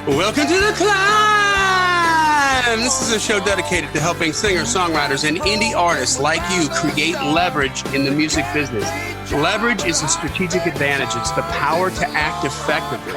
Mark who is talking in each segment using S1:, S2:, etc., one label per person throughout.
S1: Welcome to the Climb! This is a show dedicated to helping singers, songwriters, and indie artists like you create leverage in the music business. Leverage is a strategic advantage. It's the power to act effectively.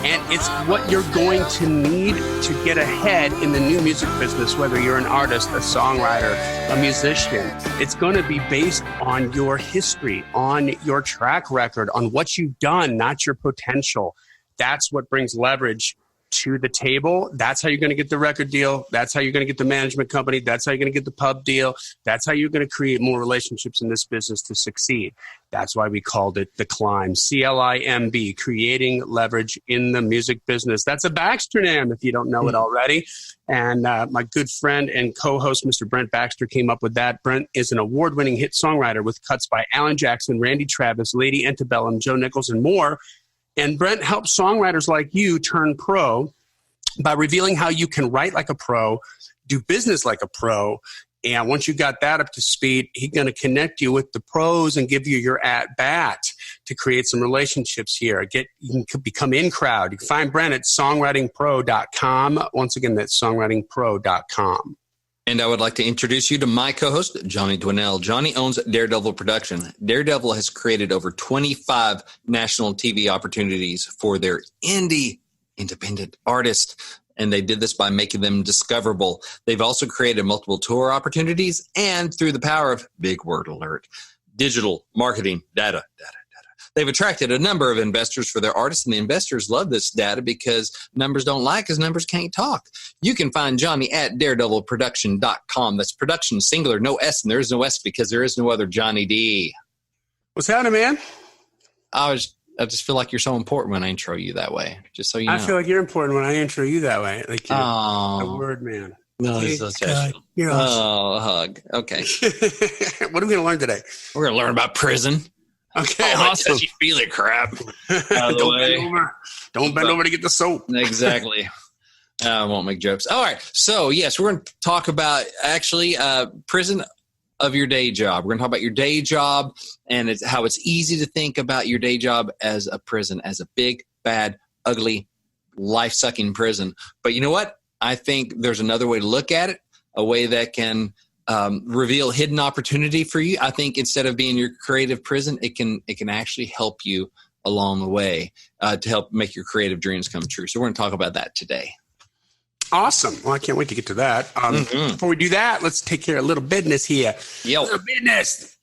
S1: And it's what you're going to need to get ahead in the new music business, whether you're an artist, a songwriter, a musician. It's going to be based on your history, on your track record, on what you've done, not your potential. That's what brings leverage to the table. That's how you're going to get the record deal. That's how you're going to get the management company. That's how you're going to get the pub deal. That's how you're going to create more relationships in this business to succeed. That's why we called it The Climb. C.L.I.M.B, creating leverage in the music business. That's a Baxter name if you don't know it already. And my good friend and co-host, Mr. Brent Baxter, came up with that. Brent is an award-winning hit songwriter with cuts by Alan Jackson, Randy Travis, Lady Antebellum, Joe Nichols, and more. And Brent helps songwriters like you turn pro by revealing how you can write like a pro, do business like a pro. And once you got that up to speed, he's going to connect you with the pros and give you your at-bat to create some relationships here. You can become in crowd. You can find Brent at songwritingpro.com. Once again, that's songwritingpro.com.
S2: And I would like to introduce you to my co-host, Johnny Dwinell. Johnny owns Daredevil Production. Daredevil has created over 25 national TV opportunities for their independent artists, and they did this by making them discoverable. They've also created multiple tour opportunities, and through the power of, big word alert, digital marketing, data. They've attracted a number of investors for their artists, and the investors love this data because numbers don't lie because numbers can't talk. You can find Johnny at daredevilproduction.com. That's production singular, no S, and there is no S because there is no other Johnny D.
S1: What's happening, man?
S2: I just feel like you're so important when I intro you that way, just so you know.
S1: I feel like you're important when I intro you that way. Like you're a word man.
S2: No, it's so special.
S1: You're awesome.
S2: Oh, a hug. Okay.
S1: What are we going to learn today?
S2: We're going to learn about prison.
S1: Okay,
S2: awesome. You feel it, crap.
S1: Don't bend over to get the soap.
S2: Exactly. I won't make jokes. All right. So, yes, we're going to talk about actually prison of your day job. We're going to talk about your day job and how it's easy to think about your day job as a prison, as a big, bad, ugly, life-sucking prison. But you know what? I think there's another way to look at it, a way that can reveal hidden opportunity for you. I think instead of being your creative prison, it can actually help you along the way to help make your creative dreams come true. So we're going to talk about that today.
S1: Awesome. Well, I can't wait to get to that. Before we do that, let's take care of a little business here.
S2: Yo.
S1: Little business.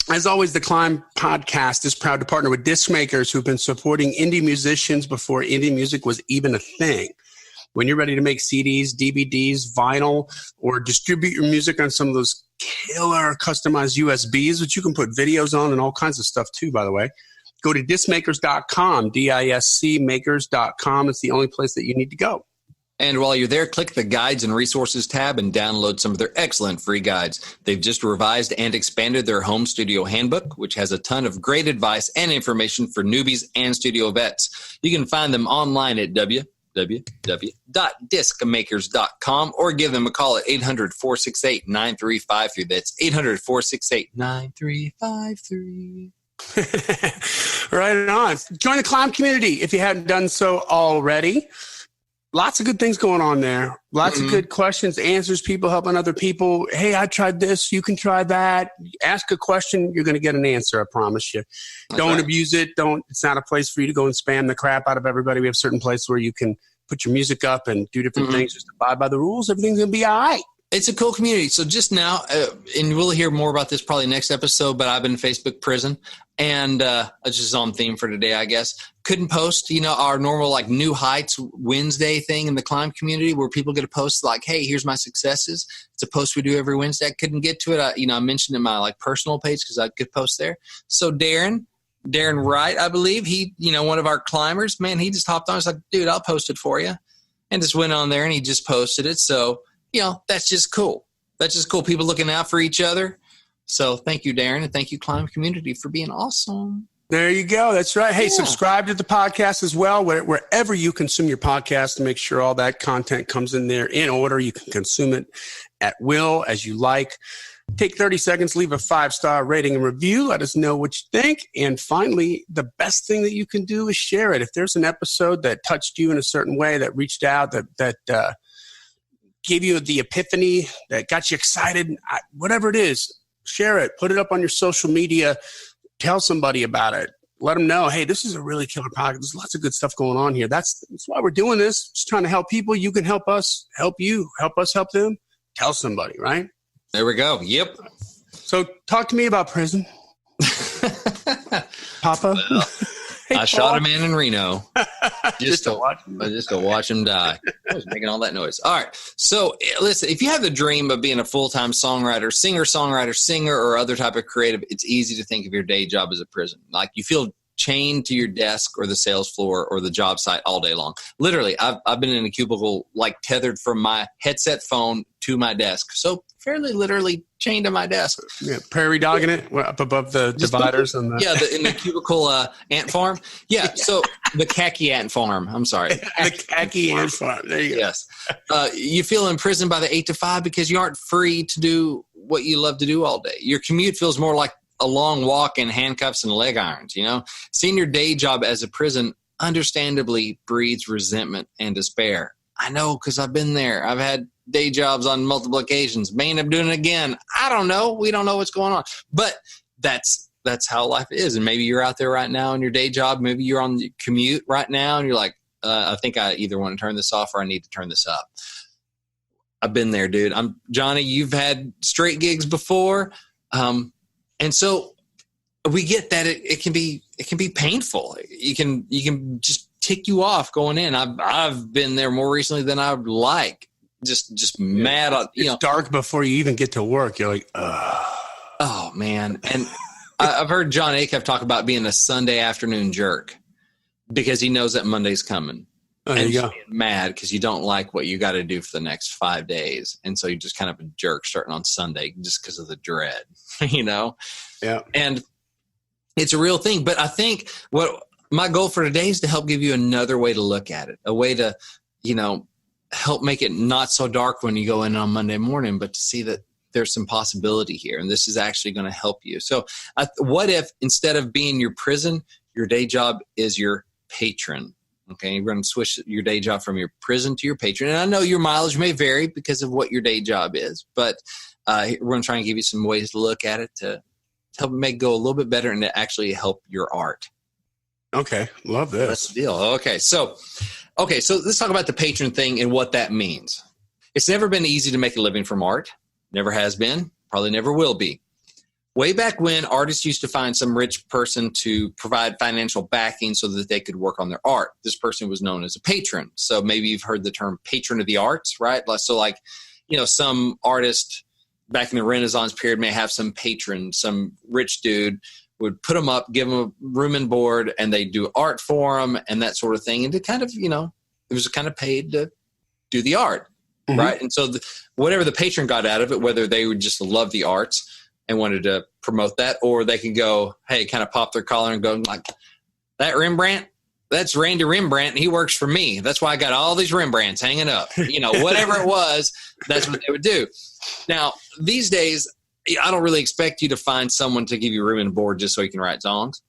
S1: As always, the Climb podcast is proud to partner with disc makers who've been supporting indie musicians before indie music was even a thing. When you're ready to make CDs, DVDs, vinyl, or distribute your music on some of those killer customized USBs, which you can put videos on and all kinds of stuff too, by the way, go to discmakers.com, D-I-S-C makers.com. It's the only place that you need to go.
S2: And while you're there, click the Guides and Resources tab and download some of their excellent free guides. They've just revised and expanded their home studio handbook, which has a ton of great advice and information for newbies and studio vets. You can find them online at www.discmakers.com or give them a call at 800-468-9353. That's 800-468-9353.
S1: Right on. Join the Climb community if you hadn't done so already. Lots of good things going on there. Lots of good questions, answers, people helping other people. Hey, I tried this. You can try that. Ask a question. You're going to get an answer. I promise you. Don't abuse it. It's not a place for you to go and spam the crap out of everybody. We have certain places where you can put your music up and do different things. Just abide by the rules. Everything's going to be all right.
S2: It's a cool community. So just now, and we'll hear more about this probably next episode, but I've been in Facebook prison. And it's just on theme for today, I guess. Couldn't post, our normal like New Heights Wednesday thing in the Climb community where people get a post like, hey, here's my successes. It's a post we do every Wednesday. I couldn't get to it. I mentioned in my like personal page because I could post there. So Darren Wright, I believe, he, one of our climbers, man, he just hopped on. I was like, dude, I'll post it for you. And just went on there and he just posted it. So, that's just cool. That's just cool. People looking out for each other. So thank you, Darren, and thank you, Climb community, for being awesome.
S1: There you go. That's right. Hey, subscribe to the podcast as well, wherever you consume your podcast, to make sure all that content comes in there in order. You can consume it at will, as you like. Take 30 seconds, leave a 5-star rating and review. Let us know what you think. And finally, the best thing that you can do is share it. If there's an episode that touched you in a certain way, that reached out, that gave you the epiphany, that got you excited, whatever it is, share it. Put it up on your social media. Tell somebody about it. Let them know, hey, this is a really killer podcast. There's lots of good stuff going on here. That's why we're doing this. Just trying to help people. You can help us, help you, help us, help them. Tell somebody, right?
S2: There we go. Yep.
S1: So talk to me about prison. Papa.
S2: Well,
S1: hey,
S2: I shot a man in Reno just to watch him die. I was making all that noise. All right. So listen, if you have the dream of being a full-time songwriter, singer, or other type of creative, it's easy to think of your day job as a prison. Like you feel chained to your desk or the sales floor or the job site all day long. Literally, I've been in a cubicle, like tethered from my headset phone to my desk. So fairly literally chained to my desk.
S1: Yeah, prairie dogging it up above the dividers. In
S2: the cubicle ant farm. Yeah, so the khaki ant farm. I'm sorry.
S1: The khaki ant farm. There you go.
S2: Yes. You feel imprisoned by the 8 to 5 because you aren't free to do what you love to do all day. Your commute feels more like a long walk in handcuffs and leg irons, you know? Seeing your day job as a prison understandably breeds resentment and despair. I know, because I've been there. I've had day jobs on multiple occasions. May end up doing it again. I don't know. We don't know what's going on. But that's how life is. And maybe you're out there right now in your day job. Maybe you're on the commute right now and you're like, I think I either want to turn this off or I need to turn this up. I've been there, dude. Johnny, you've had straight gigs before. And so we get that it can be painful. You can just tick you off going in. I've been there more recently than I would like. Just mad.
S1: It's dark before you even get to work. You're like, ugh.
S2: Oh man. And I've heard John Acuff talk about being a Sunday afternoon jerk because he knows that Monday's coming.
S1: Oh, there
S2: and
S1: you go.
S2: Mad because you don't like what you got to do for the next 5 days. And so you're just kind of a jerk starting on Sunday just because of the dread, you know?
S1: Yeah.
S2: And it's a real thing. But I think what my goal for today is to help give you another way to look at it, a way to, help make it not so dark when you go in on Monday morning, but to see that there's some possibility here. And this is actually going to help you. So what if instead of being your prison, your day job is your patron? Okay, you're going to switch your day job from your prison to your patron. And I know your mileage may vary because of what your day job is, but we're going to try and give you some ways to look at it to help make it go a little bit better and to actually help your art.
S1: Okay, love this.
S2: That's the deal. Okay, so let's talk about the patron thing and what that means. It's never been easy to make a living from art. Never has been. Probably never will be. Way back when, artists used to find some rich person to provide financial backing so that they could work on their art. This person was known as a patron. So maybe you've heard the term patron of the arts, right? So some artist back in the Renaissance period may have some patron, some rich dude would put them up, give them a room and board, and they do art for them and that sort of thing. And to kind of, it was kind of paid to do the art, mm-hmm. right? And so whatever the patron got out of it, whether they would just love the arts and wanted to promote that, or they could go, hey, kind of pop their collar and go like, that Rembrandt, that's Randy Rembrandt, and he works for me. That's why I got all these Rembrandts hanging up. Whatever it was, that's what they would do. Now, these days, I don't really expect you to find someone to give you room and board just so you can write songs.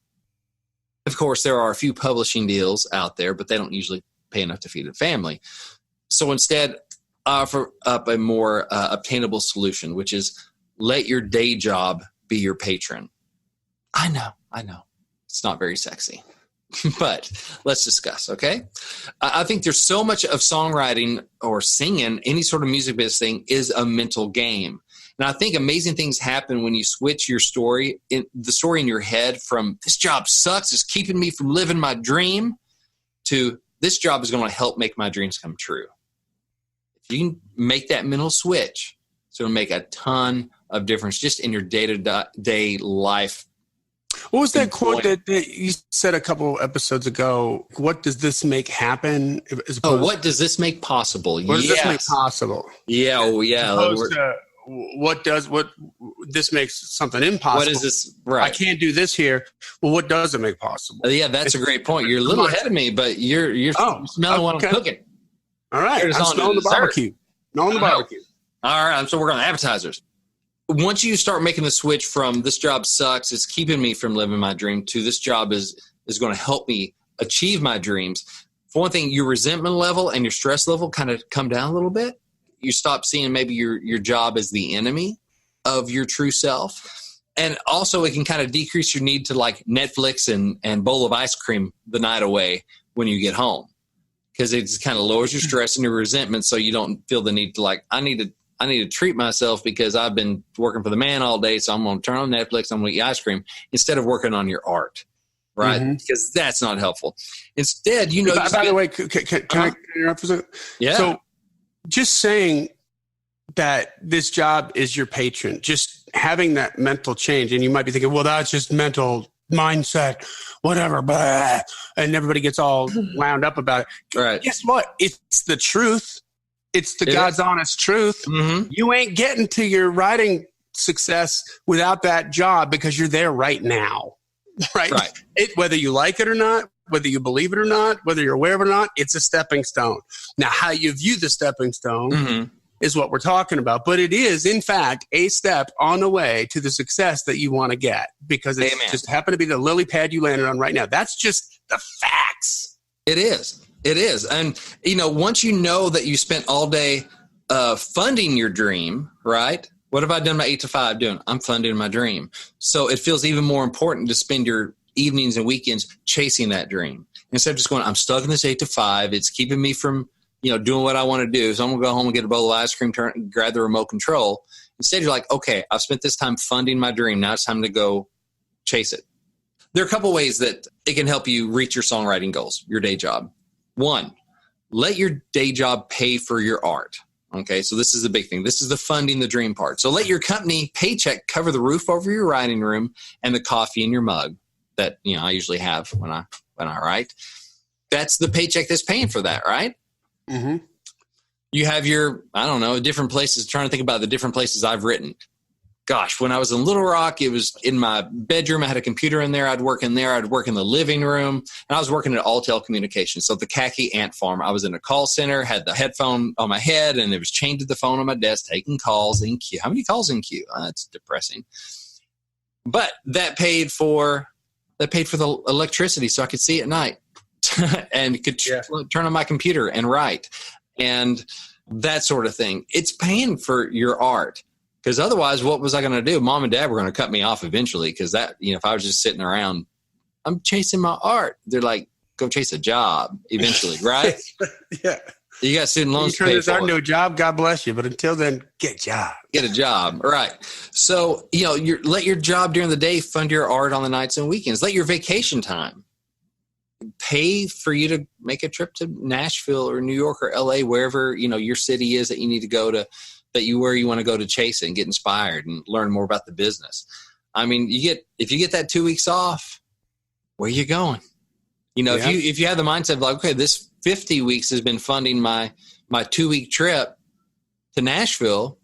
S2: Of course, there are a few publishing deals out there, but they don't usually pay enough to feed a family. So instead, offer up a more obtainable solution, which is let your day job be your patron. I know. It's not very sexy, but let's discuss, okay? I think there's so much of songwriting or singing, any sort of music business thing, is a mental game. And I think amazing things happen when you switch your story, the story in your head from this job sucks, it's keeping me from living my dream, to this job is going to help make my dreams come true. If you can make that mental switch, it's going to make a ton of difference just in your day-to-day life.
S1: What was that quote that you said a couple episodes ago? What does this make happen?
S2: What does this make possible?
S1: What does this make possible?
S2: Yeah,
S1: What this makes something impossible?
S2: What is this? Right.
S1: I can't do this here. Well, what does it make possible?
S2: Yeah, that's a great point. You're a little ahead of me, but you're smelling what I'm cooking.
S1: All right, I'm smelling the barbecue. Smelling the barbecue.
S2: All right, so we're going to appetizers. once you start making the switch from this job sucks, it's keeping me from living my dream, to this job is going to help me achieve my dreams. For one thing, your resentment level and your stress level kind of come down a little bit. You stop seeing maybe your job as the enemy of your true self. And also it can kind of decrease your need to like Netflix and bowl of ice cream the night away when you get home, because it just kind of lowers your stress and your resentment. So you don't feel the need to like, I need to treat myself because I've been working for the man all day. So I'm going to turn on Netflix. I'm going to eat ice cream instead of working on your art. Right. Mm-hmm. Because that's not helpful. Instead,
S1: by the way, can I interrupt for a second?
S2: Yeah.
S1: So just saying that this job is your patron, just having that mental change, and you might be thinking, well, that's just mental mindset, whatever, blah, and everybody gets all wound up about it.
S2: Right.
S1: Guess what? It's the truth. It's God's honest truth.
S2: Mm-hmm.
S1: You ain't getting to your writing success without that job, because you're there right now. Right. Whether you like it or not, whether you believe it or not, whether you're aware of it or not, it's a stepping stone. Now, how you view the stepping stone is what we're talking about. But it is, in fact, a step on the way to the success that you want to get, because it just happened to be the lily pad you landed on right now. That's just the facts.
S2: It is. And, once you know that you spent all day funding your dream, right? What have I done my 8 to 5 doing? I'm funding my dream. So it feels even more important to spend your evenings and weekends chasing that dream, instead of just going, I'm stuck in this 8 to 5. It's keeping me from, doing what I want to do. So I'm going to go home and get a bowl of ice cream, grab the remote control. Instead, you're like, okay, I've spent this time funding my dream. Now it's time to go chase it. There are a couple ways that it can help you reach your songwriting goals, your day job. 1, let your day job pay for your art. Okay, so this is the big thing. This is the funding the dream part. So let your company paycheck cover the roof over your writing room and the coffee in your mug that I usually have when I write. That's the paycheck that's paying for that, right?
S1: Mm-hmm.
S2: You have your, different places. Trying to think about the different places I've written. Gosh, when I was in Little Rock, it was in my bedroom. I had a computer in there. I'd work in there. I'd work in the living room. And I was working at Alltel Communications. So the khaki ant farm. I was in a call center, had the headphone on my head, and it was chained to the phone on my desk, taking calls in queue. How many calls in queue? That's depressing. But that paid for the electricity so I could see at night and could turn on my computer and write and that sort of thing. It's paying for your art. Because otherwise, what was I going to do? Mom and Dad were going to cut me off eventually, because that, if I was just sitting around, I'm chasing my art. They're like, go chase a job eventually, right?
S1: Yeah.
S2: You got student loans to pay for.
S1: You turn this art into a job, God bless you. But until then, get a job.
S2: Get a job, right. So, let your job during the day fund your art on the nights and weekends. Let your vacation time pay for you to make a trip to Nashville or New York or LA, wherever, your city is that you need to go to. Where you want to go to chase it and get inspired and learn more about the business. I mean, if you get that 2 weeks off, where are you going? If you have the mindset of like, okay, this 50 weeks has been funding my 2-week trip to Nashville.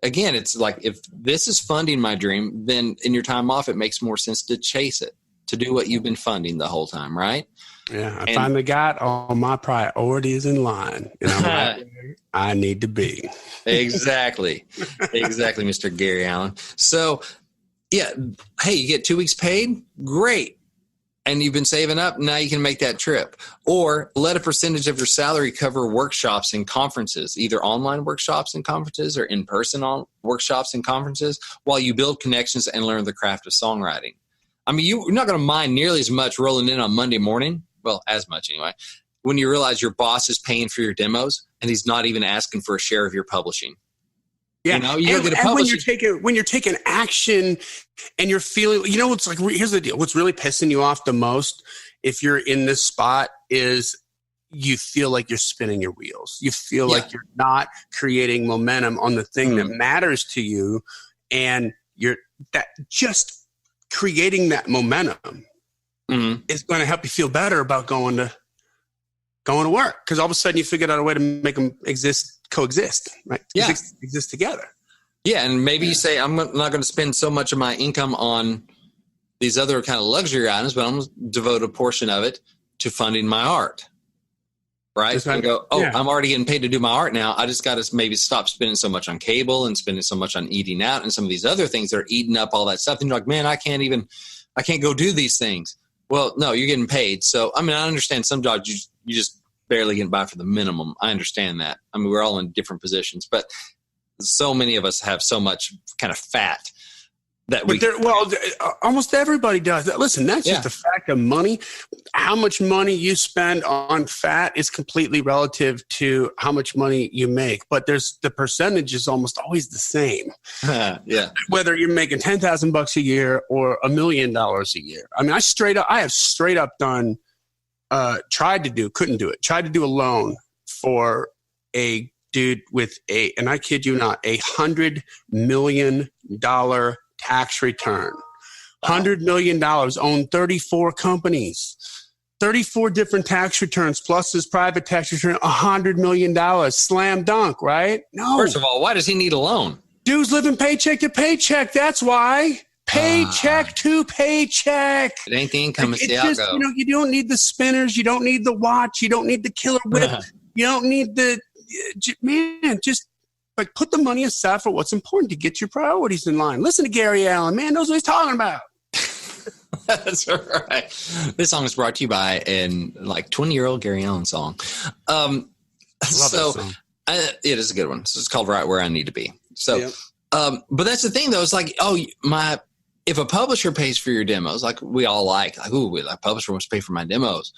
S2: Again, it's like, if this is funding my dream, then in your time off, it makes more sense to chase it, to do what you've been funding the whole time, right?
S1: Yeah, I finally got all my priorities in line, and I'm right where I need to be.
S2: Exactly, Mr. Gary Allen. So, hey, you get 2 weeks paid, great, and you've been saving up. Now you can make that trip, or let a percentage of your salary cover workshops and conferences, either online workshops and conferences or in-person workshops and conferences, while you build connections and learn the craft of songwriting. I mean, you're not going to mind nearly as much rolling in on Monday morning. Well, as much anyway, when you realize your boss is paying for your demos and he's not even asking for a share of your publishing.
S1: Yeah.
S2: And
S1: when you're taking action and you're feeling, it's like, here's the deal. What's really pissing you off the most, if you're in this spot, is you feel like you're spinning your wheels. You feel like you're not creating momentum on the thing that matters to you. And just creating that momentum is going to help you feel better about going to work, because all of a sudden you figured out a way to make them coexist, right?
S2: Yeah.
S1: Exist together.
S2: Yeah, and maybe you say, I'm not going to spend so much of my income on these other kind of luxury items, but I'm going to devote a portion of it to funding my art, right? And go,
S1: yeah.
S2: I'm already getting paid to do my art now. I just got to maybe stop spending so much on cable and spending so much on eating out and some of these other things that are eating up all that stuff. And you're like, man, I can't go do these things. Well, no, you're getting paid. So, I mean, I understand some jobs you just barely get by for the minimum. I understand that. I mean, we're all in different positions, but so many of us have so much kind of fat that
S1: almost everybody does. Listen, that's
S2: Yeah.
S1: just a fact of money. How much money you spend on fat is completely relative to how much money you make. But the percentage is almost always the same.
S2: Yeah.
S1: Whether you're making $10,000 a year or $1 million a year. I mean, I have straight up done, couldn't do it. Tried to do a loan for a dude with and I kid you not, $100 million tax return. $100 million, owned 34 companies, 34 different tax returns, plus his private tax return, $100 million. Slam dunk, right? No.
S2: First of all, why does he need a loan?
S1: Dude's living paycheck to paycheck. That's why. Paycheck to paycheck.
S2: It ain't the income, it's the
S1: just,
S2: outgo.
S1: you don't need the spinners. You don't need the watch. You don't need the killer whip. You don't need just like put the money aside for what's important to get your priorities in line. Listen to Gary Allen, man, knows what he's talking about.
S2: That's right. This song is brought to you by an 20-year-old Gary Allen song.
S1: Love that song.
S2: It is a good one. So it's called Right Where I Need to Be. So,
S1: Yep.
S2: but that's the thing though. It's like, if a publisher pays for your demos, like we all like, publisher wants to pay for my demos.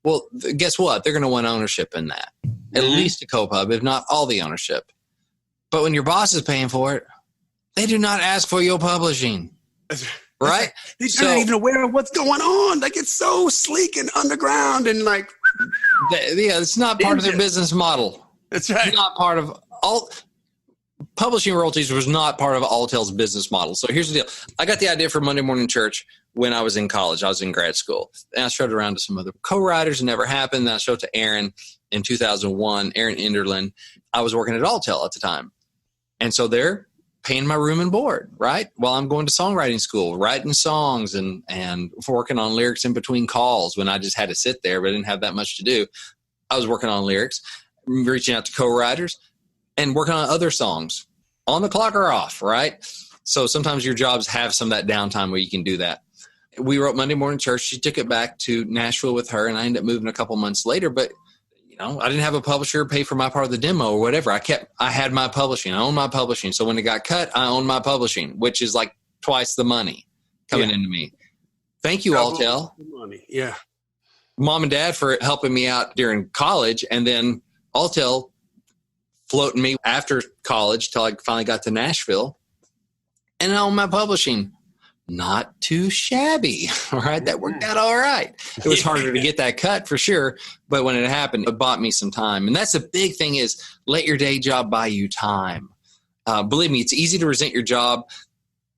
S2: Well, guess what? They're going to want ownership in that. At least a co-pub, if not all the ownership. But when your boss is paying for it, they do not ask for your publishing. Right?
S1: They're not even aware of what's going on. Like, it's so sleek and underground and like.
S2: It's not part of their business model.
S1: That's right.
S2: It's not part of all. Publishing royalties was not part of Alltel's business model. So here's the deal. I got the idea for Monday Morning Church when I was in college. I was in grad school. And I showed it around to some other co-writers. It never happened. Then I showed it to Aaron in 2001, Aaron Enderlin. I was working at Alltel at the time. And so they're paying my room and board, right? While I'm going to songwriting school, writing songs and working on lyrics in between calls when I just had to sit there, but I didn't have that much to do. I was working on lyrics, reaching out to co-writers, and working on other songs on the clock or off, right? So sometimes your jobs have some of that downtime where you can do that. We wrote Monday Morning Church. She took it back to Nashville with her, and I ended up moving a couple months later. But, I didn't have a publisher pay for my part of the demo or whatever. I had my publishing. I owned my publishing. So when it got cut, I owned my publishing, which is like twice the money coming into me. Thank you, Alltel.
S1: Money. Yeah.
S2: Mom and Dad for helping me out during college, and then Alltel floating me after college till I finally got to Nashville. And I own my publishing. Not too shabby, all right? That worked out all right. It was harder to get that cut for sure, but when it happened, it bought me some time. And that's the big thing is let your day job buy you time. Believe me, it's easy to resent your job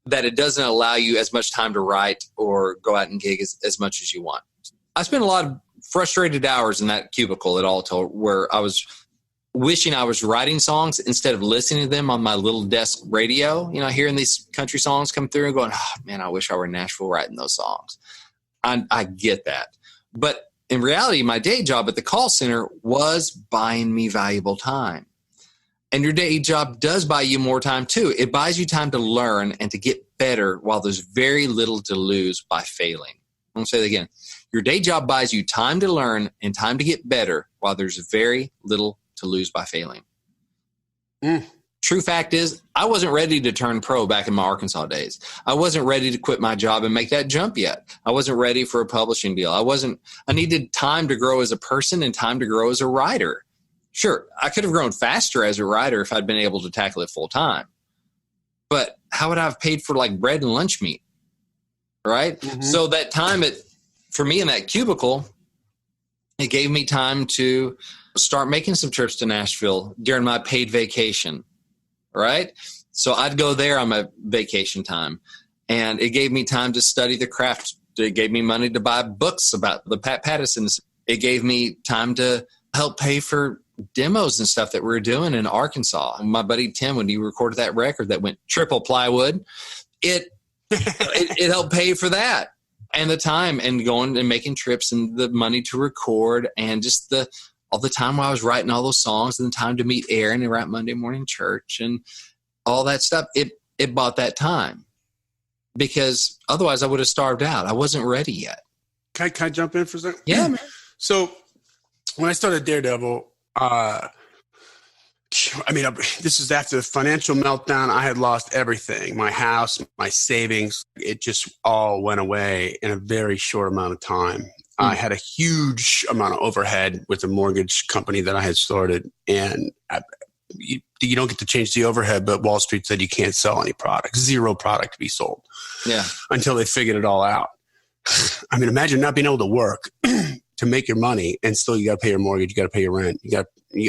S2: that it doesn't allow you as much time to write or go out and gig as much as you want. I spent a lot of frustrated hours in that cubicle at Alltel where I was wishing I was writing songs instead of listening to them on my little desk radio, hearing these country songs come through and going, oh, man, I wish I were in Nashville writing those songs. I get that. But in reality, my day job at the call center was buying me valuable time. And your day job does buy you more time too. It buys you time to learn and to get better while there's very little to lose by failing. I'm going to say that again. Your day job buys you time to learn and time to get better while there's very little to lose by failing. True fact is, I wasn't ready to turn pro back in my Arkansas days. I wasn't ready to quit my job and make that jump yet. I wasn't ready for a publishing deal. I needed time to grow as a person and time to grow as a writer. Sure, I could have grown faster as a writer if I'd been able to tackle it full time. But how would I have paid for like bread and lunch meat? Right? Mm-hmm. So that time for me in that cubicle, it gave me time to start making some trips to Nashville during my paid vacation, right? So I'd go there on my vacation time, and it gave me time to study the craft. It gave me money to buy books about the Pat Pattersons. It gave me time to help pay for demos and stuff that we were doing in Arkansas. And my buddy Tim, when he recorded that record that went triple plywood, it helped pay for that. And the time and going and making trips and the money to record and just all the time while I was writing all those songs and the time to meet Aaron and write Monday morning church and all that stuff, it bought that time, because otherwise I would have starved out. I wasn't ready yet.
S1: Can I jump in for a second?
S2: Yeah, man.
S1: So when I started Daredevil, this is after the financial meltdown. I had lost everything, my house, my savings. It just all went away in a very short amount of time. I had a huge amount of overhead with the mortgage company that I had started. And you don't get to change the overhead, but Wall Street said you can't sell any product, 0 product to be sold. Yeah. Until they figured it all out. I mean, imagine not being able to work to make your money, and still you got to pay your mortgage, you got to pay your rent,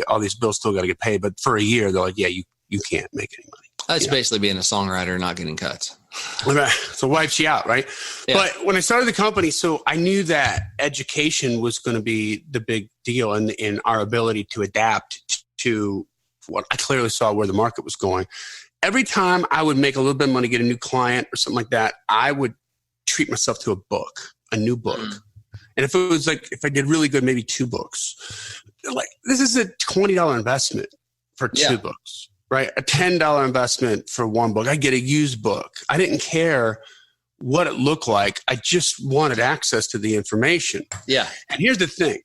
S1: all these bills still got to get paid. But for a year, they're like, yeah, you can't make any money.
S2: That's basically being a songwriter, not getting cuts.
S1: So wipes you out, right? Yeah. But when I started the company, so I knew that education was going to be the big deal in our ability to adapt to what I clearly saw where the market was going. Every time I would make a little bit of money, get a new client or something like that, I would treat myself to a new book. And if it was like, if I did really good, maybe 2 books. Like, this is a $20 investment for 2 books, right? A $10 investment for 1 book. I get a used book. I didn't care what it looked like. I just wanted access to the information. Yeah. And here's the thing.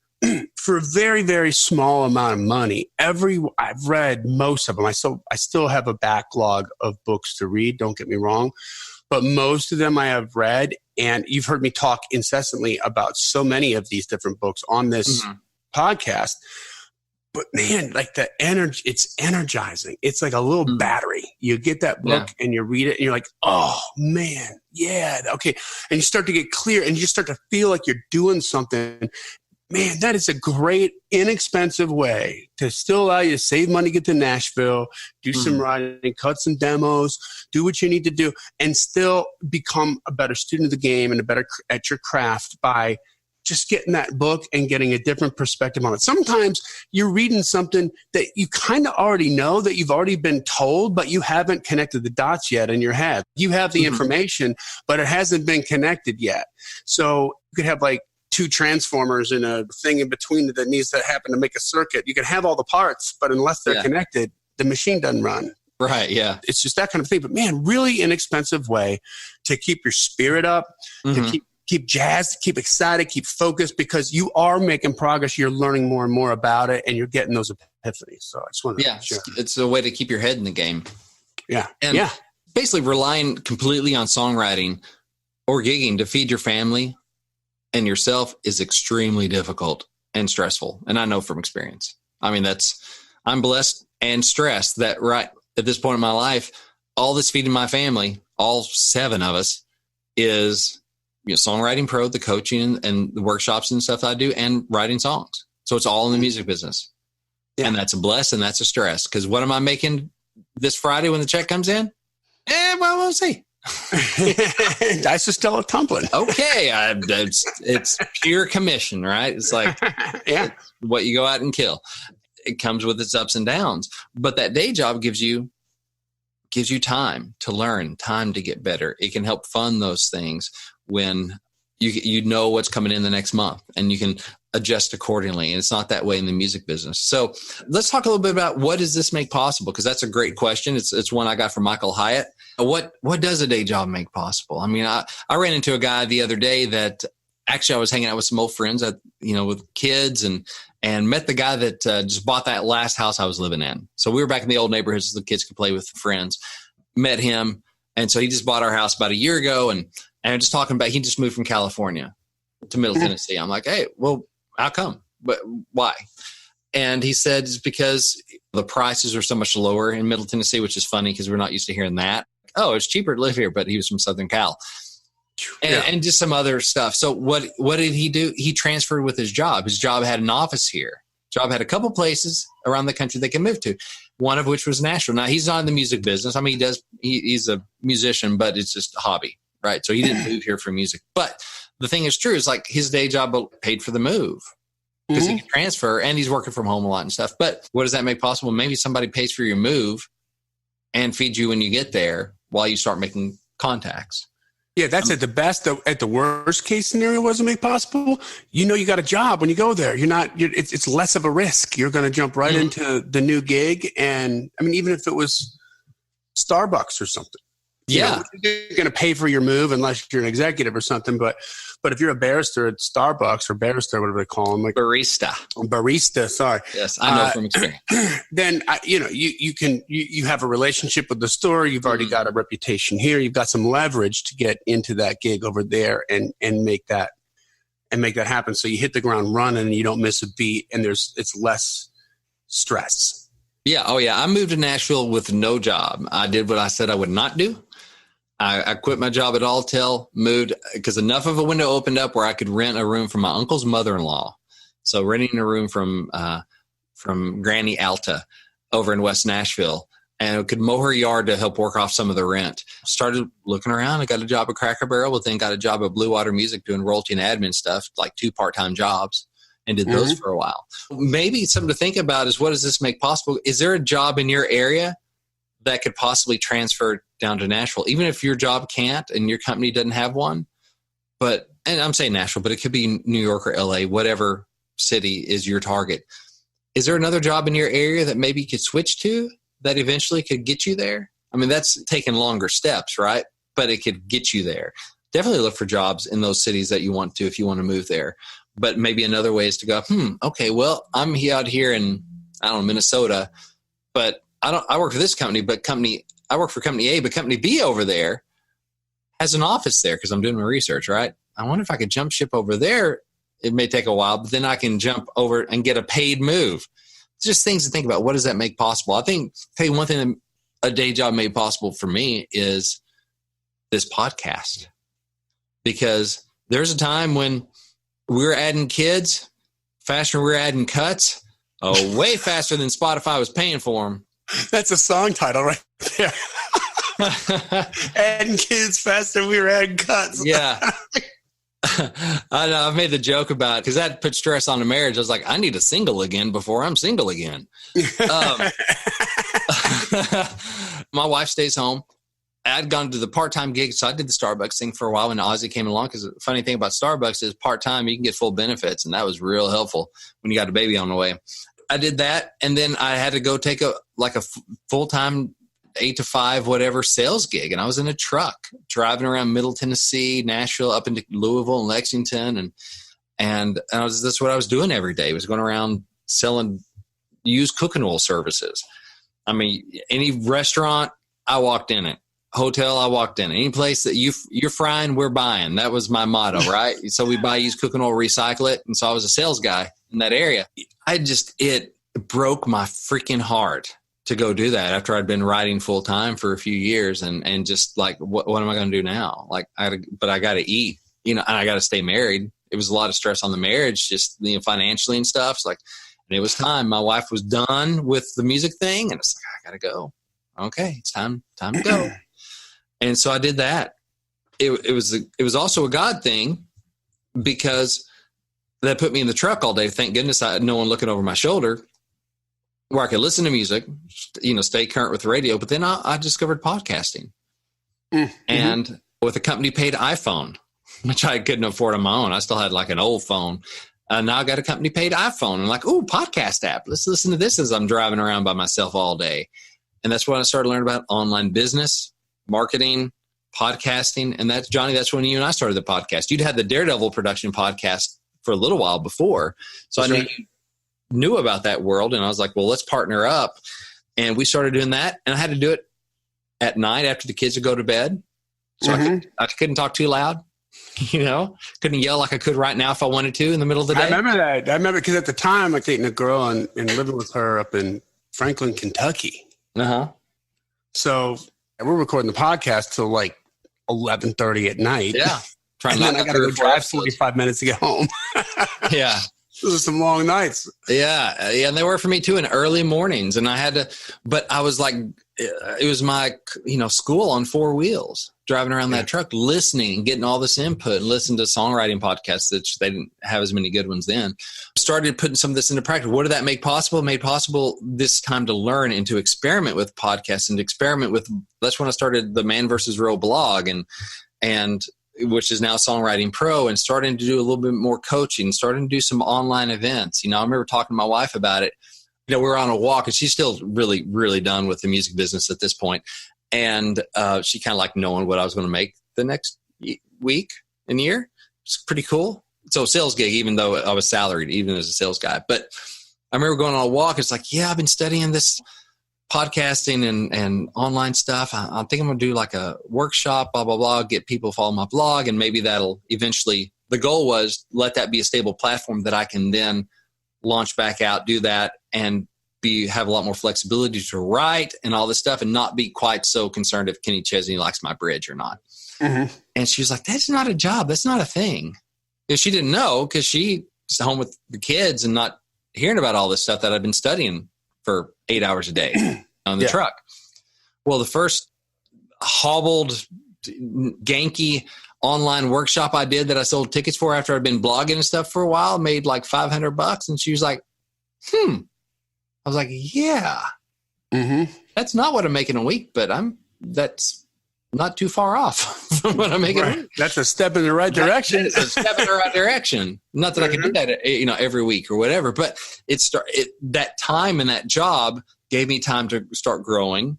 S1: For a very, very small amount of money, I've read most of them. I still have a backlog of books to read, don't get me wrong. But most of them I have read, and you've heard me talk incessantly about so many of these different books on this podcast. But man, like the energy, it's energizing. It's like a little battery. You get that book and you read it and you're like, oh man, yeah, okay. And you start to get clear and you start to feel like you're doing something. Man, that is a great, inexpensive way to still allow you to save money, get to Nashville, do some writing, cut some demos, do what you need to do, and still become a better student of the game and a better at your craft by just getting that book and getting a different perspective on it. Sometimes you're reading something that you kind of already know, that you've already been told, but you haven't connected the dots yet in your head. You have the information, but it hasn't been connected yet. So you could have like 2 transformers and a thing in between that needs to happen to make a circuit. You can have all the parts, but unless they're connected, the machine doesn't run. Right, yeah. It's just that kind of thing. But man, really inexpensive way to keep your spirit up, to keep jazzed, keep excited, keep focused, because you are making progress. You're learning more and more about it, and you're getting those epiphanies. So I just wanted to share.
S2: It's a way to keep your head in the game.
S1: Yeah.
S2: And basically relying completely on songwriting or gigging to feed your family and yourself is extremely difficult and stressful. And I know from experience. I mean, I'm blessed and stressed that right at this point in my life, all that's feeding my family, all 7 of us, is Songwriting Pro, the coaching and the workshops and stuff that I do, and writing songs. So it's all in the music business. Yeah. And that's a bless and that's a stress. Because what am I making this Friday when the check comes in? Well, we'll see.
S1: Dice are still tumbling.
S2: Okay. It's pure commission, right? It's like what you go out and kill. It comes with its ups and downs. But that day job gives you time to learn, time to get better. It can help fund those things when you know what's coming in the next month, and you can adjust accordingly. And it's not that way in the music business. So let's talk a little bit about what does this make possible? Because that's a great question. It's one I got from Michael Hyatt. What does a day job make possible? I mean, I ran into a guy the other day that actually I was hanging out with some old friends with kids and met the guy that just bought that last house I was living in. So we were back in the old neighborhoods so the kids could play with friends. Met him. And so he just bought our house about a year ago. And I'm just talking about, he just moved from California to Middle Tennessee. I'm like, hey, well, how come? But why? And he said it's because the prices are so much lower in Middle Tennessee, which is funny because we're not used to hearing that. Oh, it's cheaper to live here, but he was from Southern Cal. And just some other stuff. So what did he do? He transferred with his job. His job had an office here. Job had a couple places around the country they can move to, one of which was Nashville. Now, he's not in the music business. I mean, he's a musician, but it's just a hobby, right? So he didn't move here for music. But the thing is true is like his day job paid for the move because he can transfer, and he's working from home a lot and stuff. But what does that make possible? Maybe somebody pays for your move and feeds you when you get there while you start making contacts.
S1: Yeah, that's at the best. At the worst case scenario, what does it make possible? You got a job when you go there. It's less of a risk. You're going to jump right into the new gig. And I mean, even if it was Starbucks or something,
S2: yeah,
S1: you're going to pay for your move unless you're an executive or something. But if you're a barrister at Starbucks or barrister, whatever they call them, like barista. Sorry.
S2: Yes, I know from experience.
S1: Then you have a relationship with the store. You've already got a reputation here. You've got some leverage to get into that gig over there and make that happen. So you hit the ground running and you don't miss a beat, and it's less stress.
S2: Yeah. Oh yeah. I moved to Nashville with no job. I did what I said I would not do. I quit my job at Alltel, moved because enough of a window opened up where I could rent a room from my uncle's mother-in-law. So renting a room from Granny Alta over in West Nashville, and I could mow her yard to help work off some of the rent. Started looking around. I got a job at Cracker Barrel, but then got a job at Blue Water Music doing royalty and admin stuff, like 2 part-time jobs, and did those for a while. Maybe something to think about is, what does this make possible? Is there a job in your area that could possibly transfer down to Nashville, even if your job can't and your company doesn't have one? And I'm saying Nashville, but it could be New York or LA, whatever city is your target. Is there another job in your area that maybe you could switch to that eventually could get you there? I mean, that's taking longer steps, right? But it could get you there. Definitely look for jobs in those cities that you want to, if you want to move there. But maybe another way is to go, okay, well, I'm out here in, Minnesota, but I work for this company, I work for company A, but company B over there has an office there because I'm doing my research, right? I wonder if I could jump ship over there. It may take a while, but then I can jump over and get a paid move. Just things to think about. What does that make possible? I think, tell you one thing that a day job made possible for me is this podcast. Because there's a time when we were adding kids faster than we were adding cuts. Oh, way faster than Spotify was paying for them.
S1: That's a song title right there. Adding kids faster than we were adding cuts.
S2: Yeah. I know. I've made the joke about it because that put stress on the marriage. I was like, I need a single again before I'm single again. My wife stays home. I'd gone to the part-time gig, so I did the Starbucks thing for a while when Ozzy came along, because the funny thing about Starbucks is part-time, you can get full benefits, and that was real helpful when you got a baby on the way. I did that, and then I had to go take a full-time 8 to 5 whatever sales gig, and I was in a truck driving around Middle Tennessee, Nashville, up into Louisville and Lexington, and that's what I was doing every day. I was going around selling used cooking oil services. I mean, any restaurant, I walked in it. Hotel, I walked in. Any place that you're frying, we're buying. That was my motto, right? So we buy used cooking oil, recycle it. And so I was a sales guy in that area. It broke my freaking heart to go do that after I'd been writing full time for a few years, and just like, what am I going to do now? Like, but I got to eat, and I got to stay married. It was a lot of stress on the marriage, just financially and stuff. It's like, and it was time. My wife was done with the music thing, and it's like, I got to go. Okay, it's time to go. And so I did that. It was also a God thing, because that put me in the truck all day. Thank goodness I had no one looking over my shoulder, where I could listen to music, stay current with the radio. But then I discovered podcasting, and with a company paid iPhone, which I couldn't afford on my own. I still had like an old phone. Now I got a company paid iPhone, and like, podcast app. Let's listen to this as I'm driving around by myself all day. And that's when I started learning about online business, marketing, podcasting. And that's, Johnny, that's when you and I started the podcast. You'd had the Daredevil Production podcast for a little while before. So I knew about that world, and I was like, well, let's partner up. And we started doing that, and I had to do it at night after the kids would go to bed. So I couldn't talk too loud, couldn't yell like I could right now if I wanted to in the middle of the day.
S1: I remember that. I remember because at the time I was dating a girl and living with her up in Franklin, Kentucky. So we're recording the podcast till like 11:30 at night.
S2: Yeah.
S1: And then I got to go drive 45 minutes to get home.
S2: Yeah.
S1: Those are some long nights.
S2: Yeah. Yeah. And they were for me too, in early mornings. And I had to, but I was like, it was my, school on four wheels, driving around that truck, listening, getting all this input, and listening to songwriting podcasts that they didn't have as many good ones then. Started putting some of this into practice. What did that make possible? It made possible this time to learn and to experiment with podcasts and to experiment with, that's when I started the Man vs. Real blog and which is now Songwriting Pro, and starting to do a little bit more coaching, starting to do some online events. I remember talking to my wife about it. We were on a walk, and she's still really, really done with the music business at this point. And she kind of liked knowing what I was going to make the next week and year. It's pretty cool. So sales gig, even though I was salaried, even as a sales guy. But I remember going on a walk. It's like, yeah, I've been studying this podcasting and online stuff. I think I'm going to do like a workshop, blah, blah, blah, get people to follow my blog. And maybe that'll eventually, the goal was let that be a stable platform that I can then launch back out, do that, and have a lot more flexibility to write and all this stuff and not be quite so concerned if Kenny Chesney likes my bridge or not. Mm-hmm. And she was like, that's not a job. That's not a thing. And she didn't know because she's home with the kids and not hearing about all this stuff that I've been studying for 8 hours a day on the truck. Well, the first hobbled, ganky online workshop I did that I sold tickets for after I'd been blogging and stuff for a while, made like $500. And she was like, I was like, yeah, that's not what I'm making a week, but that's not too far off from what I'm making.
S1: Right. That's a step in the right direction.
S2: It's a step in the right direction. Not that I can do that, every week or whatever, but that time and that job gave me time to start growing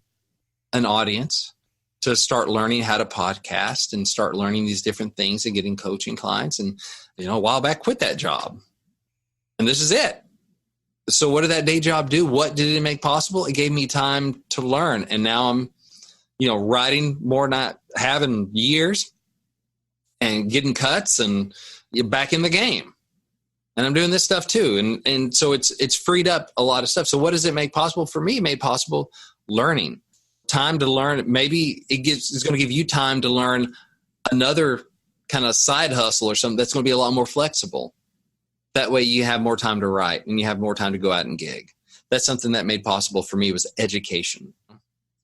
S2: an audience, to start learning how to podcast and start learning these different things and getting coaching clients. And, a while back, quit that job. And this is it. So what did that day job do? What did it make possible? It gave me time to learn. And now I'm, writing more than I have in years and getting cuts and back in the game. And I'm doing this stuff too. And so it's freed up a lot of stuff. So what does it make possible for me? It made possible learning. Time to learn. Maybe it's going to give you time to learn another kind of side hustle or something that's going to be a lot more flexible. That way you have more time to write and you have more time to go out and gig. That's something that made possible for me was education.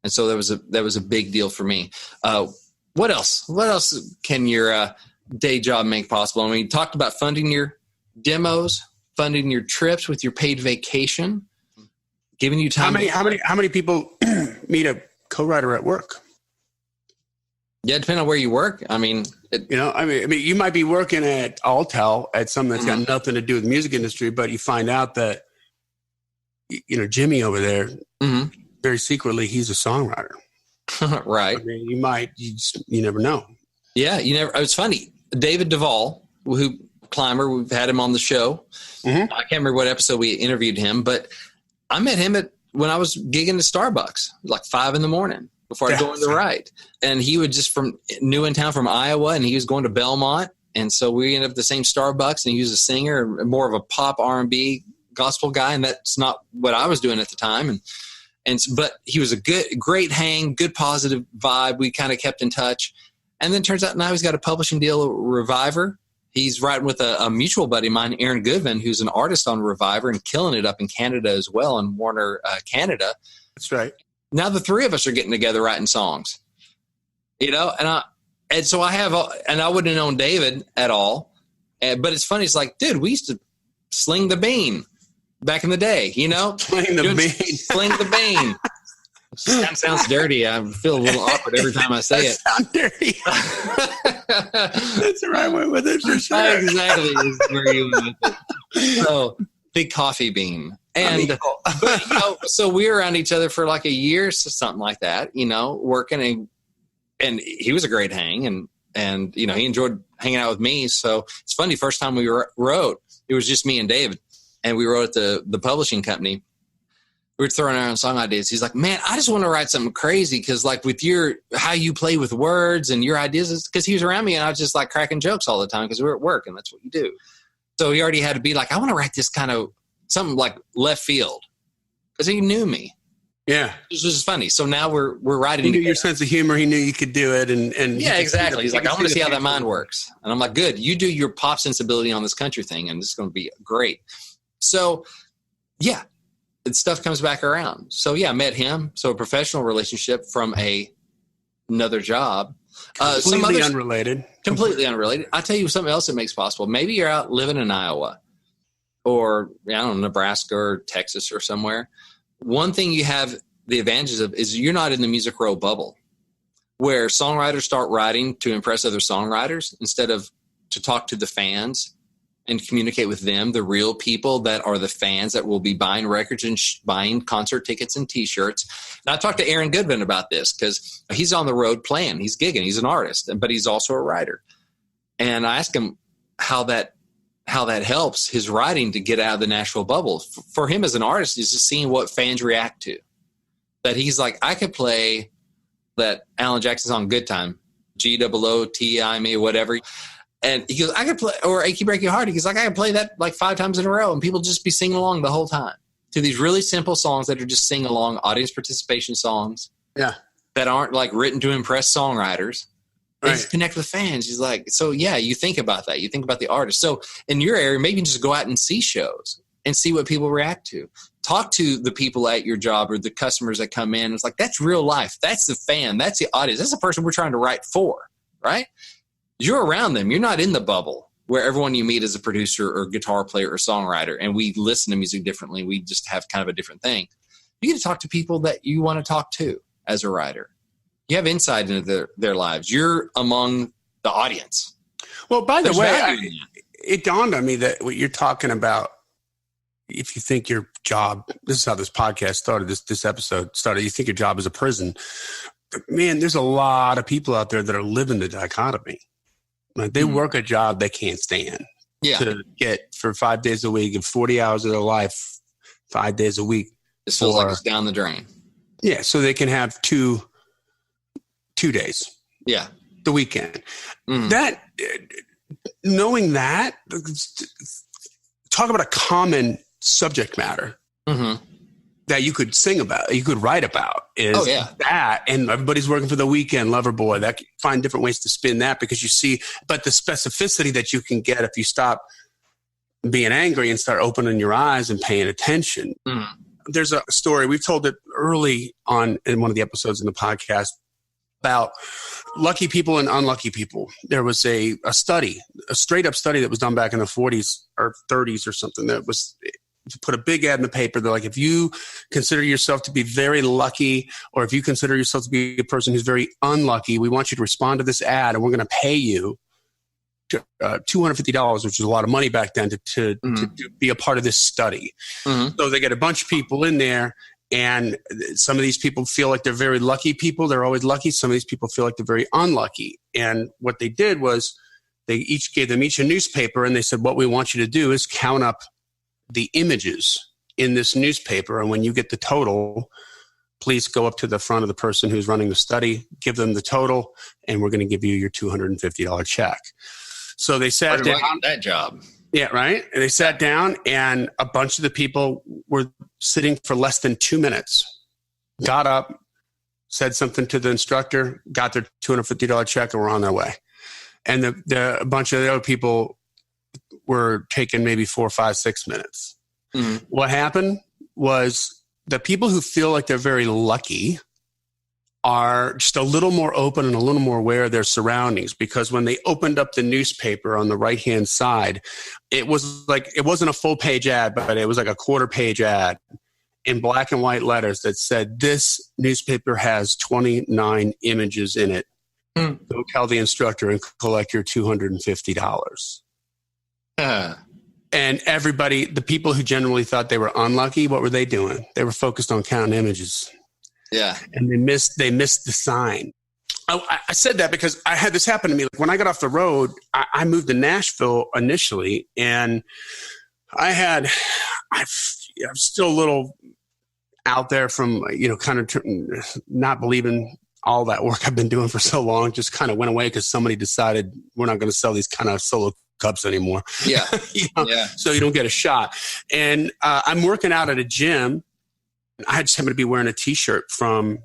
S2: And so that was a big deal for me. What else? What else can your day job make possible? I mean, you talked about funding your demos, funding your trips with your paid vacation, giving you time.
S1: How many people meet a co-writer at work?
S2: Yeah, depending on where you work. I mean, you might be working at Altel at something that's got nothing to do with the music industry, but you find out that, Jimmy over there, very secretly, he's a songwriter. Right.
S1: I mean, you never know.
S2: Yeah, it's funny. David Duvall, climber, we've had him on the show. I can't remember what episode we interviewed him, but I met him when I was gigging at Starbucks, like 5 a.m. before I go in the right. And he was just new in town from Iowa, and he was going to Belmont. And so we ended up at the same Starbucks, and he was a singer, more of a pop R&B gospel guy. And that's not what I was doing at the time. But he was a great hang, good positive vibe. We kind of kept in touch. And then turns out now he's got a publishing deal with Reviver. He's writing with a mutual buddy of mine, Aaron Goodman, who's an artist on Reviver and killing it up in Canada as well, in Warner, Canada.
S1: That's right.
S2: Now the three of us are getting together writing songs, and so I have, and I wouldn't have known David at all. But it's funny. It's like, dude, we used to sling the bean back in the day,
S1: Sling
S2: the bean. That sounds dirty. I feel a little awkward every time I say it.
S1: Sounds dirty. That's the right way with it for sure.
S2: Exactly is where you went with it. So big coffee bean. And so we were around each other for like a year, something like that, working, and he was a great hang, and he enjoyed hanging out with me. So it's funny. First time we wrote, it was just me and David, and we wrote at the publishing company. We were throwing around song ideas. He's like, man, I just want to write something crazy. Cause like with how you play with words and your ideas, cause he was around me and I was just like cracking jokes all the time. Cause we were at work and that's what you do. So he already had to be like, I want to write this kind of something like left field. Cause he knew me.
S1: Yeah.
S2: This was funny. So now we're writing.
S1: He knew your sense of humor. He knew you could do it. And
S2: yeah, exactly. He's like, I want to see how that mind works. And I'm like, good. You do your pop sensibility on this country thing and it's going to be great. So yeah. stuff comes back around. So yeah, I met him. So a professional relationship from another job.
S1: Completely unrelated.
S2: Completely unrelated. I'll tell you something else that makes possible. Maybe you're out living in Iowa or, I don't know, Nebraska or Texas or somewhere. One thing you have the advantages of is you're not in the Music Row bubble where songwriters start writing to impress other songwriters instead of to talk to the fans and communicate with them, the real people that are the fans that will be buying records and buying concert tickets and T-shirts. And I talked to Aaron Goodman about this because he's on the road playing. He's gigging. He's an artist, but he's also a writer. And I asked him how that helps his writing to get out of the Nashville bubble. For him as an artist, is just seeing what fans react to. That he's like, I could play that Alan Jackson song Good Time, G-O-O-T-I-M-E, whatever. And he goes, I could play, or Achy Breaky Heart. He goes, like, I could play that like 5 times in a row, and people just be singing along the whole time to these really simple songs that are just sing along, audience participation songs.
S1: Yeah.
S2: That aren't like written to impress songwriters. They
S1: Right.
S2: just connect with fans. He's like, so yeah, you think about that. You think about the artist. So in your area, maybe just go out and see shows and see what people react to. Talk to the people at your job or the customers that come in. It's like, that's real life. That's the fan. That's the audience. That's the person we're trying to write for, right? You're around them. You're not in the bubble where everyone you meet is a producer or guitar player or songwriter, and we listen to music differently. We just have kind of a different thing. You get to talk to people that you want to talk to as a writer. You have insight into their lives. You're among the audience.
S1: Well, by the
S2: There's
S1: way,
S2: value in that.
S1: it dawned on me that what you're talking about, if you think your job, this is how this podcast started, this episode started, you think your job is a prison. But man, there's a lot of people out there that are living the dichotomy. Like they work a job they can't stand to get for 5 days a week and 40 hours of their life, 5 days a week.
S2: It feels like it's down the drain.
S1: Yeah, so they can have two days.
S2: Yeah.
S1: The weekend.
S2: Mm.
S1: That, knowing that, talk about a common subject matter that you could sing about, you could write about is that, and everybody's working for the weekend, lover boy, that find different ways to spin that because you see, but the specificity that you can get if you stop being angry and start opening your eyes and paying attention. Mm. There's a story, we've told it early on in one of the episodes in the podcast about lucky people and unlucky people. There was a study, a straight up study that was done back in the 40s or 30s or something that was put a big ad in the paper. They're like, if you consider yourself to be very lucky, or if you consider yourself to be a person who's very unlucky, we want you to respond to this ad and we're going to pay you $250, which is a lot of money back then to be a part of this study. Mm-hmm. So they get a bunch of people in there, and some of these people feel like they're very lucky people. They're always lucky. Some of these people feel like they're very unlucky. And what they did was they each gave them each a newspaper, and they said, what we want you to do is count up the images in this newspaper. And when you get the total, please go up to the front of the person who's running the study, give them the total, and we're going to give you your $250 check. So they sat down.
S2: That job.
S1: Yeah, right. And they sat down, and a bunch of the people were sitting for less than 2 minutes, got up, said something to the instructor, got their $250 check, and were on their way. And a bunch of the other people were taking maybe 4, 5, 6 minutes. Mm-hmm. What happened was the people who feel like they're very lucky are just a little more open and a little more aware of their surroundings, because when they opened up the newspaper on the right-hand side, it wasn't a full page ad, but it was like a quarter page ad in black and white letters that said, this newspaper has 29 images in it. Go tell the instructor and collect your $250. And everybody, the people who generally thought they were unlucky, what were they doing? They were focused on counting images. Yeah. And they missed the sign. I said that because I had this happen to me. Like when I got off the road, I moved to Nashville initially, and I'm still a little out there from, kind of not believing all that work I've been doing for so long just kind of went away because somebody decided we're not going to sell these kind of solo cups anymore. Yeah. So you don't get a shot. And I'm working out at a gym. I just happened to be wearing a T-shirt from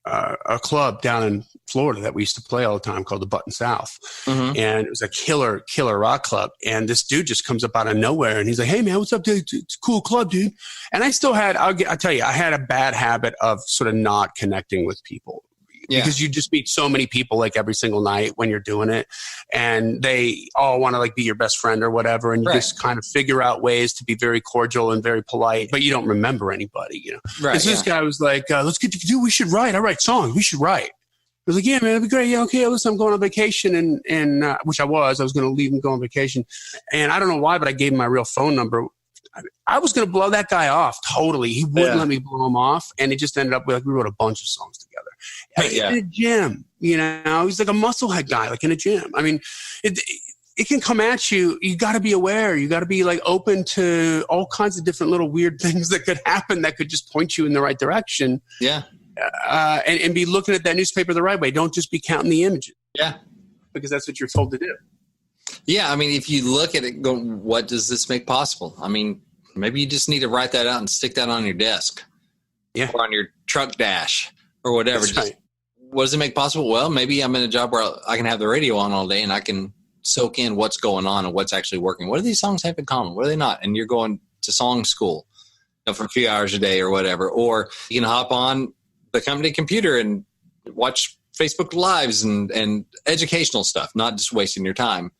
S1: a club down in Florida that we used to play all the time called the Button South.
S2: Mm-hmm.
S1: And it was a killer rock club. And this dude just comes up out of nowhere and he's like, "Hey man, what's up, dude? It's a cool club, dude." And I still had, I'll tell you, I had a bad habit of sort of not connecting with people. Yeah. Because you just meet so many people like every single night when you're doing it, and they all want to like be your best friend or whatever. And you just kind of figure out ways to be very cordial and very polite, but you don't remember anybody, you know?
S2: Right.
S1: And so this guy was like, "Let's get to do, we should write. I write songs. We should write." I was like, "Yeah, man, that'd be great. Yeah, okay, listen, I'm going on vacation." And which I was going to leave and go on vacation. And I don't know why, but I gave him my real phone number. I was going to blow that guy off totally. He wouldn't let me blow him off. And it just ended up with, like, we wrote a bunch of songs together. In a gym, you know, he's like a musclehead guy, like in a gym. I mean, it can come at you. You got to be aware. You got to be like open to all kinds of different little weird things that could happen that could just point you in the right direction.
S2: Yeah.
S1: And be looking at that newspaper the right way. Don't just be counting the images.
S2: Yeah.
S1: Because that's what you're told to do.
S2: Yeah. I mean, if you look at it, go, what does this make possible? I mean, maybe you just need to write that out and stick that on your desk.
S1: Yeah.
S2: Or on your truck dash or whatever.
S1: That's right.
S2: What does it make possible? Well, maybe I'm in a job where I can have the radio on all day and I can soak in what's going on and what's actually working. What do these songs have in common? What are they not? And you're going to song school, you know, for a few hours a day or whatever. Or you can hop on the company computer and watch Facebook Lives and educational stuff, not just wasting your time.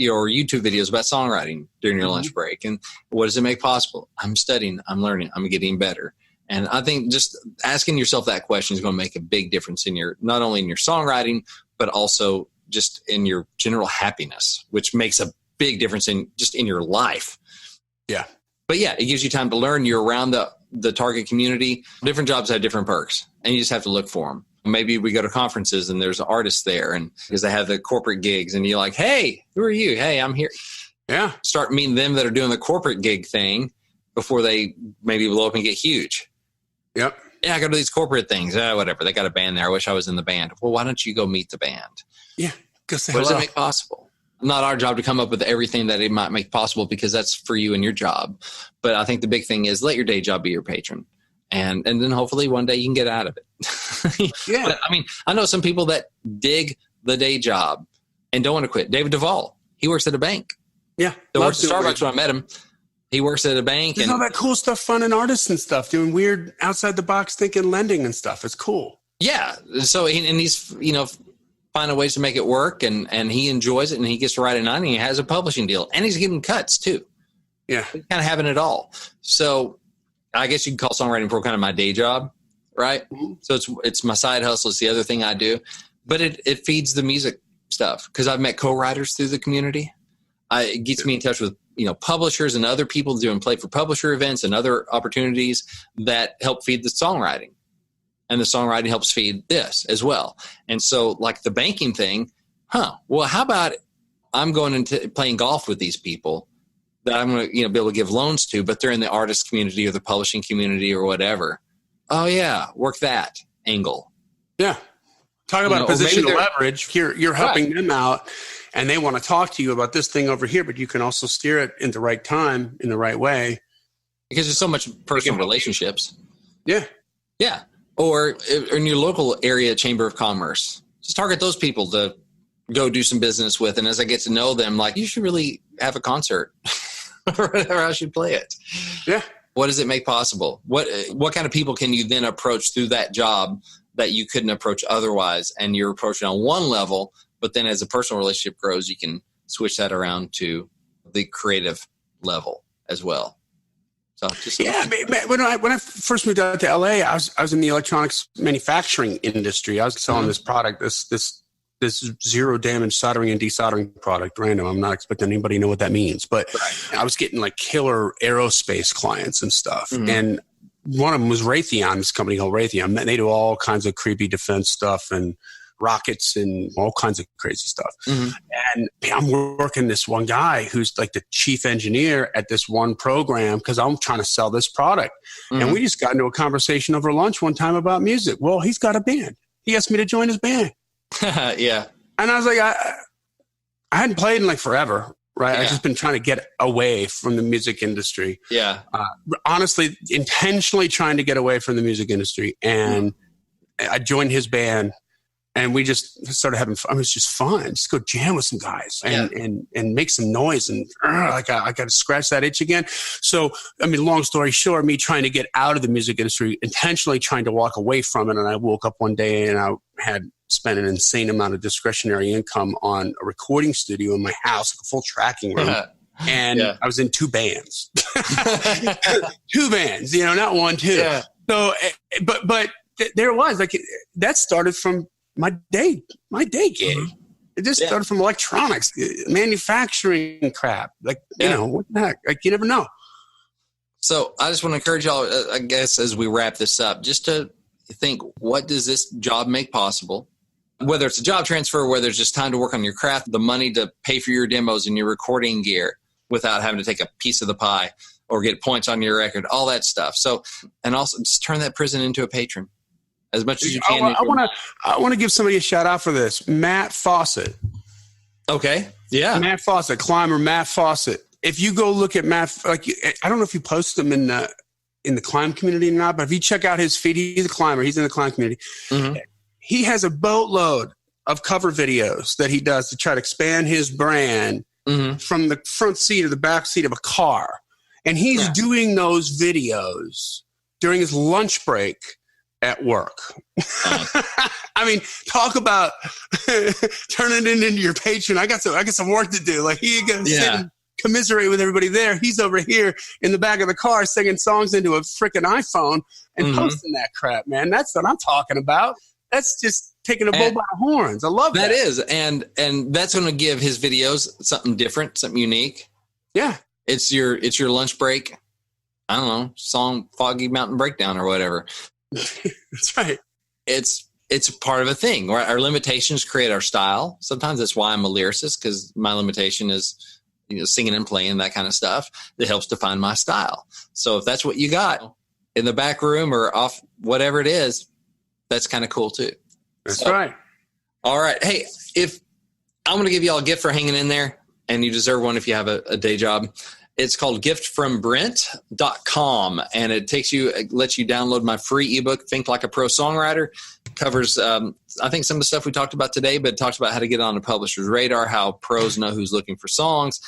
S2: Your YouTube videos about songwriting during your lunch break. And what does it make possible? I'm studying, I'm learning, I'm getting better. And I think just asking yourself that question is going to make a big difference in your, not only in your songwriting, but also just in your general happiness, which makes a big difference in just in your life.
S1: Yeah.
S2: But yeah, it gives you time to learn. You're around the target community. Different jobs have different perks and you just have to look for them. Maybe we go to conferences and there's artists there and because they have the corporate gigs and you're like, "Hey, who are you? Hey, I'm here."
S1: Yeah.
S2: Start meeting them that are doing the corporate gig thing before they maybe blow up and get huge.
S1: Yep.
S2: Yeah, I go to these corporate things. Whatever. They got a band there. I wish I was in the band. Well, why don't you go meet the band?
S1: Yeah. What
S2: does it make possible? Not our job to come up with everything that it might make possible because that's for you and your job. But I think the big thing is let your day job be your patron. And then hopefully one day you can get out of it.
S1: Yeah.
S2: But, I mean, I know some people that dig the day job and don't want to quit. David Duvall, he works at a bank.
S1: Yeah.
S2: He works at Starbucks when I met him. He works at a bank.
S1: There's all that cool stuff, fun and artists and stuff, doing weird outside the box thinking, lending and stuff. It's cool.
S2: Yeah. So, he's, you know, finding ways to make it work and he enjoys it and he gets to write it on and he has a publishing deal and he's getting cuts too.
S1: Yeah.
S2: He's kind of having it all. So I guess you can call songwriting for kind of my day job, right? Mm-hmm. So it's my side hustle. It's the other thing I do, but it feeds the music stuff because I've met co-writers through the community. It gets me in touch with, you know, publishers and other people doing play for publisher events and other opportunities that help feed the songwriting. And the songwriting helps feed this as well. And so like the banking thing, well, how about I'm going into playing golf with these people that I'm going to, you know, be able to give loans to, but they're in the artist community or the publishing community or whatever. Oh yeah. Work that angle.
S1: Yeah. Talk about a position of leverage. You're helping them out and they want to talk to you about this thing over here, but you can also steer it in the right time, in the right way.
S2: Because there's so much personal relationships.
S1: Yeah.
S2: Yeah. Or in your local area chamber of commerce, just target those people to go do some business with. And as I get to know them, like, you should really have a concert or whatever, I should play it.
S1: Yeah.
S2: What does it make possible? What kind of people can you then approach through that job that you couldn't approach otherwise? And you're approaching on one level, but then as a personal relationship grows, you can switch that around to the creative level as well. So
S1: when I first moved out to LA, I was in the electronics manufacturing industry. I was selling this product, this zero damage soldering and desoldering product. Random. I'm not expecting anybody to know what that means, but I was getting like killer aerospace clients and stuff. Mm-hmm. And one of them was Raytheon, this company called Raytheon. They do all kinds of creepy defense stuff and rockets and all kinds of crazy stuff. Mm-hmm. And I'm working this one guy who's like the chief engineer at this one program because I'm trying to sell this product. Mm-hmm. And we just got into a conversation over lunch one time about music. Well, he's got a band. He asked me to join his band.
S2: Yeah.
S1: And I was like, I hadn't played in like forever, right? Yeah. I've just been trying to get away from the music industry.
S2: Yeah.
S1: Honestly, intentionally trying to get away from the music industry. And I joined his band, and we just started having fun. It was just fun. Just go jam with some guys and make some noise. And I got to scratch that itch again. So, I mean, long story short, me trying to get out of the music industry, intentionally trying to walk away from it. And I woke up one day and I had spent an insane amount of discretionary income on a recording studio in my house, like a full tracking room. And I was in 2 bands, 2 bands, not 1, 2. Yeah. So, but there it was, like, that started from my day gig. Mm-hmm. It just started from electronics, manufacturing crap. Like, what the heck? Like, you never know.
S2: So I just want to encourage y'all, I guess, as we wrap this up, just to think, what does this job make possible? Whether it's a job transfer, whether it's just time to work on your craft, the money to pay for your demos and your recording gear without having to take a piece of the pie or get points on your record, all that stuff. So, and also just turn that prison into a patron as much as you can.
S1: I want to give somebody a shout out for this. Matt Fawcett.
S2: Okay. Yeah.
S1: Matt Fawcett, climber Matt Fawcett. If you go look at Matt, like, I don't know if you post him in the C.L.I.M.B community or not, but if you check out his feed, he's a climber. He's in the C.L.I.M.B community. Mm-hmm. He has a boatload of cover videos that he does to try to expand his brand from the front seat or the back seat of a car. And he's doing those videos during his lunch break at work. I mean, talk about turning it into your patron. I got some work to do. Like, he can sit and commiserate with everybody there. He's over here in the back of the car singing songs into a freaking iPhone and posting that crap, man. That's what I'm talking about. That's just taking a bull by the horns. I love that.
S2: That is. And that's going to give his videos something different, something unique.
S1: Yeah.
S2: It's your lunch break. I don't know, song Foggy Mountain Breakdown or whatever.
S1: That's right.
S2: It's part of a thing, right? Our limitations create our style. Sometimes that's why I'm a lyricist, because my limitation is, singing and playing, that kind of stuff that helps define my style. So if that's what you got in the back room or off, whatever it is, that's kind of cool too.
S1: That's right.
S2: All right. Hey, if I'm going to give you all a gift for hanging in there, and you deserve one if you have a day job. It's called giftfrombrent.com, and it lets you download my free ebook, Think Like a Pro Songwriter. It covers, I think, some of the stuff we talked about today, but it talks about how to get on a publisher's radar, how pros know who's looking for songs,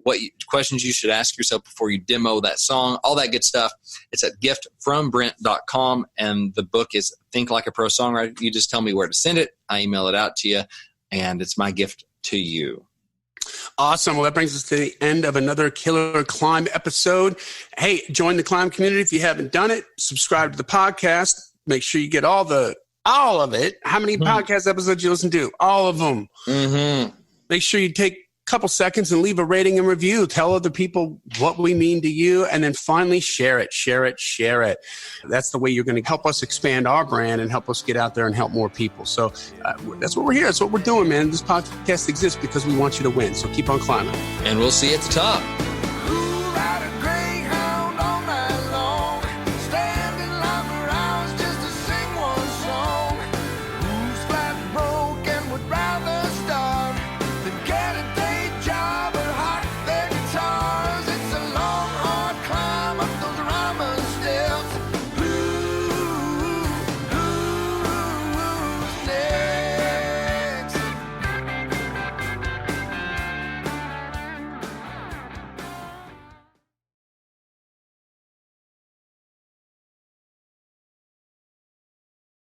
S2: what questions you should ask yourself before you demo that song, all that good stuff. It's at giftfrombrent.com, and the book is Think Like a Pro Songwriter. You just tell me where to send it. I email it out to you, and it's my gift to you.
S1: Awesome. Well, that brings us to the end of another Killer Climb episode. Hey, join the Climb community if you haven't done it. Subscribe to the podcast. Make sure you get all of it. How many podcast episodes you listen to? All of them. Mm-hmm. Make sure you take couple seconds and leave a rating and review. Tell other people what we mean to you. And then finally, share it. That's the way you're going to help us expand our brand and help us get out there and help more people. So that's what we're here. That's what we're doing, man. This podcast exists because we want you to win. So keep on climbing.
S2: And we'll see you at the top.